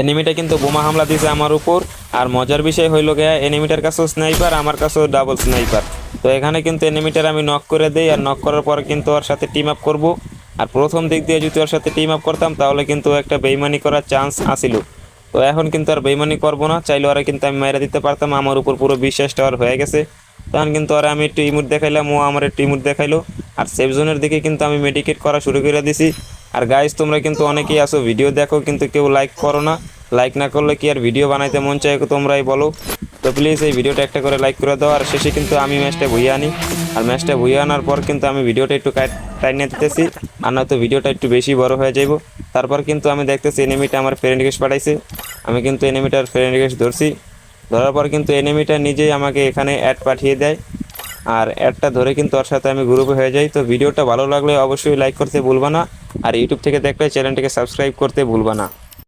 এনিমিটা কিন্তু বোমা হামলা দিয়েছে আমার উপর। আর মজার বিষয় হইলো গিয়া এনিমিটার কাছেও স্নাইপার, আমার কাছেও ডাবল স্নাইপার। তো এখানে কিন্তু এনিমিটার আমি নক করে দেই, আর নক করার পর কিন্তু ওর সাথে টিম আপ করব। আর প্রথম দিক দিয়ে যদি ওর সাথে টিম আপ করতাম তাহলে কিন্তু একটা বেইমানি করার চান্স আসিল। তো এখন কিন্তু আর বেইমানি করবো না, চাইলে ওরা কিন্তু আমি মেরে দিতে পারতাম, আমার উপর পুরো বিশ্বাসটা ওর হয়ে গেছে। তখন কিন্তু ওরা আমি একটু ইমোট দেখাইলাম, ও আমার একটু ইমোট দেখাইলো। আর সেফ জোনের দিকে কিন্তু আমি মেডিকেট করা শুরু করে দিছি। আর গাইস তোমরা কিন্তু অনেকেই আসো ভিডিও দেখো কিন্তু কেউ লাইক করো না। লাইক না করলে কি আর ভিডিও বানাইতে মন চায় তোমরাই বলো। তো প্লিজ এই ভিডিওটা একটা করে লাইক করে দাও। আর শেষে কিন্তু আমি ম্যাচটা ভুইয়ে আনি। আর ম্যাচটা ভুইয়ে আনার পর কিন্তু আমি ভিডিওটা একটু টাইনে দিতেছি, আর নয়তো ভিডিওটা একটু বেশি বড় হয়ে যাইব। তারপর কিন্তু আমি দেখতেছি এনিমিটা আমার ফ্রেন্ড রিকোয়েস্ট পাঠাইছে। আমি কিন্তু এনিমিটার ফ্রেন্ড রিকোয়েস্ট ধরছি। ধরার পর কিন্তু এনিমিটা নিজেই আমাকে এখানে অ্যাড পাঠিয়ে দেয়। আর অ্যাডটা ধরে কিন্তু ওর সাথে আমি গ্রুপে হয়ে যাই। তো ভিডিওটা ভালো লাগলে অবশ্যই লাইক করতে ভুলবা না। আর ইউটিউব থেকে দেখলে চ্যানেলটিকে সাবস্ক্রাইব করতে ভুলবা না।